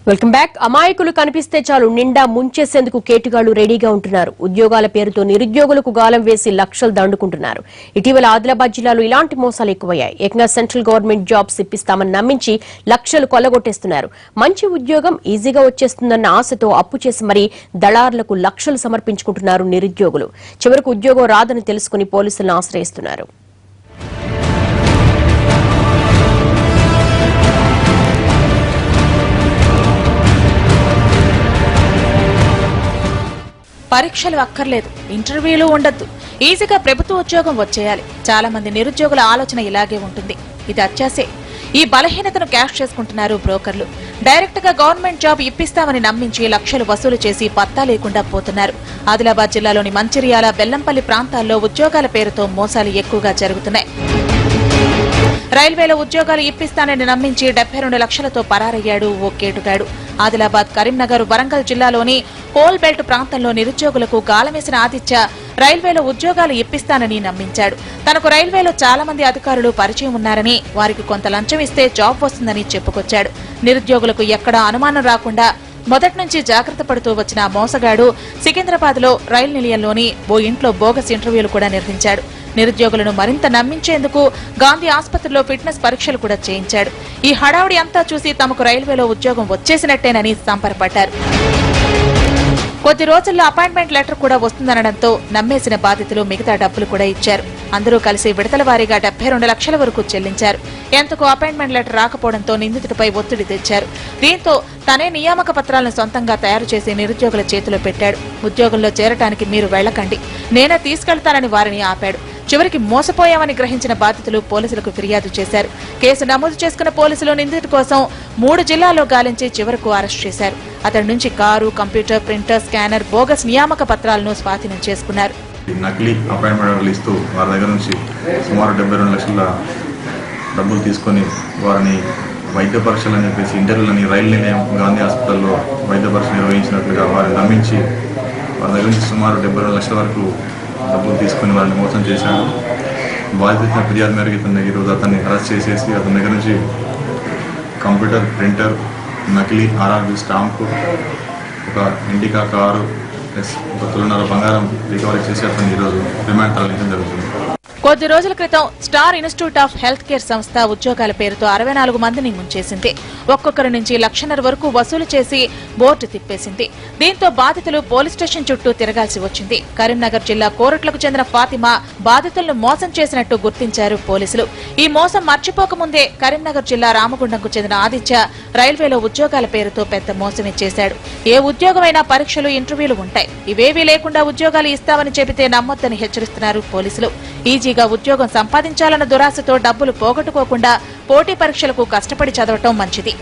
Welcome back. అమాయకులు కనిపిస్తే చాలు నిండా ముంచేసేందుకు కేటుగాళ్లు రెడీగా ఉంటున్నారు. ఉద్యోగాల పేరుతో నిరుద్యోగులకు గాలం వేసి లక్షలు దండుకుంటున్నారు. ఇటీవల ఆదిలాబాద్ జిల్లాలో ఇలాంటి మోసాలు ఎక్కువయ్యాయి. ఏకంగా సెంట్రల్ గవర్నమెంట్ జాబ్స్ ఇప్పిస్తామని నమ్మించి లక్షలు కొల్లగొట్టేస్తున్నారు. మంచి ఉద్యోగం ఈజీగా వచ్చేస్తుందన్న ఆశతో అప్పు చేసి మరీ దళారులకు లక్షలు సమర్పించుకుంటున్నారు నిరుద్యోగులు. చివరకు ఉద్యోగం రాదని తెలుసుకుని పోలీసులను ఆశ్రయిస్తున్నారు. పరీక్షలు అక్కర్లేదు, ఇంటర్వ్యూలు ఉండద్దు, ఈజీగా ప్రభుత్వ ఉద్యోగం వచ్చేయాలి. చాలా మంది నిరుద్యోగుల ఆలోచన ఇలాగే ఉంటుంది. ఇది అత్యాసే. ఈ బలహీనతను క్యాష్ చేసుకుంటున్నారు బ్రోకర్లు. డైరెక్ట్ గా గవర్నమెంట్ జాబ్ ఇప్పిస్తామని నమ్మించి లక్షలు వసూలు చేసి పత్తా లేకుండా పోతున్నారు. ఆదిలాబాద్ జిల్లాలోని మంచిర్యాల, బెల్లంపల్లి ప్రాంతాల్లో ఉద్యోగాల పేరుతో మోసాలు ఎక్కువగా జరుగుతున్నాయి. రైల్వేలో ఉద్యోగాలు ఇప్పిస్తానని నమ్మించి 72 లక్షలతో పరారయ్యాడు ఓ కేటుగాడు. ఆదిలాబాద్, కరీంనగర్, వరంగల్ జిల్లాలోని కోల్ బెల్ట్ ప్రాంతంలో నిరుద్యోగులకు గాలమేసిన ఆదిత్య రైల్వేలో ఉద్యోగాలు ఇప్పిస్తానని నమ్మించాడు. తనకు రైల్వేలో చాలా మంది అధికారులు పరిచయం ఉన్నారని, వారికి కొంత లంచం ఇస్తే జాబ్ వస్తుందని చెప్పుకొచ్చాడు. నిరుద్యోగులకు ఎక్కడా అనుమానం రాకుండా మొదటి నుంచి జాగ్రత్త పడుతూ వచ్చిన మోసగాడు సికింద్రాబాద్ లో రైలు నిలయంలోని ఓ ఇంట్లో బోగస్ ఇంటర్వ్యూలు కూడా నిర్వహించాడు. నిరుద్యోగులను మరింత నమ్మించేందుకు గాంధీ ఆసుపత్రిలో ఫిట్నెస్ పరీక్షలు కూడా చేయించాడు. ఈ హడావుడి అంతా చూసి తమకు రైల్వేలో ఉద్యోగం వచ్చేసినట్టేనని సంబరపడ్డారు. కొద్ది రోజుల్లో అపాయింట్మెంట్ లెటర్ కూడా వస్తుందనడంతో నమ్మేసిన బాధితులు మిగతా డబ్బులు కూడా ఇచ్చారు. అందరూ కలిసి విడతల వారీగా 72 లక్షల వరకు చెల్లించారు. ఎంతకు అపాయింట్మెంట్ లెటర్ రాకపోవడంతో నిందితుడిపై ఒత్తిడి తెచ్చారు. దీంతో తనే నియామక పత్రాలను సొంతంగా తయారు చేసి నిరుద్యోగుల చేతిలో పెట్టాడు. ఉద్యోగంలో చేరటానికి మీరు వెళ్లకండి, నేనే తీసుకెళ్తానని వారిని ఆపాడు. చివరికి మోసపోయామని గ్రహించిన బాధితులు పోలీసులకు ఫిర్యాదు చేశారు. కేసు నమోదు చేసుకున్న పోలీసులు నిందితుడి కోసం 3 జిల్లాల్లో గాలించి చివరకు అరెస్ట్ చేశారు. అతడి నుంచి car, computer, printer, scanner, bogus నియామక పత్రాలను స్వాధీనం చేసుకున్నారు. నకిలీ అపాయింట్మెంట్లు ఇస్తూ వారి దగ్గర నుంచి సుమారు 72 లక్షల డబ్బులు తీసుకొని వారిని వైద్య పరీక్షలు అని చెప్పేసి ఇంటర్వ్యూలని రైలు నిలయం గాంధీ హాస్పిటల్లో వైద్య పరీక్ష నిర్వహించినట్లుగా వారిని నమ్మించి వారి దగ్గర నుంచి సుమారు 72 లక్షల వరకు డబ్బులు తీసుకుని వారిని మోసం చేశాడు. బాధిత ఫిర్యాదు మేరకు ఈరోజు అతన్ని అరెస్ట్ చేసేసి అతని దగ్గర నుంచి కంప్యూటర్, ప్రింటర్, నకిలీ ఆర్ఆర్బీ స్టాంపు, ఒక ఇండికా కారు ప్లస్ ఒక తులన్నర బంగారం రికవరీ చేసి అతన్ని ఈరోజు రిమాండ్ తరలించడం జరుగుతుంది. కొద్ది రోజుల క్రితం star institute of health care సంస్థ ఉద్యోగాల పేరుతో 64 మందిని ముంచేసింది. ఒక్కొక్కరి నుంచి 1.5 లక్షల వరకు వసూలు చేసి బోర్డు తిప్పేసింది. దీంతో బాధితులు పోలీస్ స్టేషన్ చుట్టూ తిరగాల్సి వచ్చింది. కరీంనగర్ జిల్లా కోరట్లకు చెందిన ఫాతిమా బాధితులను మోసం చేసినట్టు గుర్తించారు పోలీసులు. ఈ మోసం మర్చిపోకముందే కరీంనగర్ జిల్లా రామగుండంకు చెందిన ఆదిత్య రైల్వేలో ఉద్యోగాల పేరుతో పెద్ద మోసమే చేశాడు. ఏ ఉద్యోగమైనా పరీక్షలు, ఇంటర్వ్యూలు ఉంటాయి. ఇవేవీ లేకుండా ఉద్యోగాలు ఇస్తామని చెబితే నమ్మొద్దని హెచ్చరిస్తున్నారు పోలీసులు. ఈజీగా ఉద్యోగం సంపాదించాలన్న దురాశతో డబ్బులు పోగొట్టుకోకుండా పోటీ పరీక్షలకు కష్టపడి చదవటం మంచిది.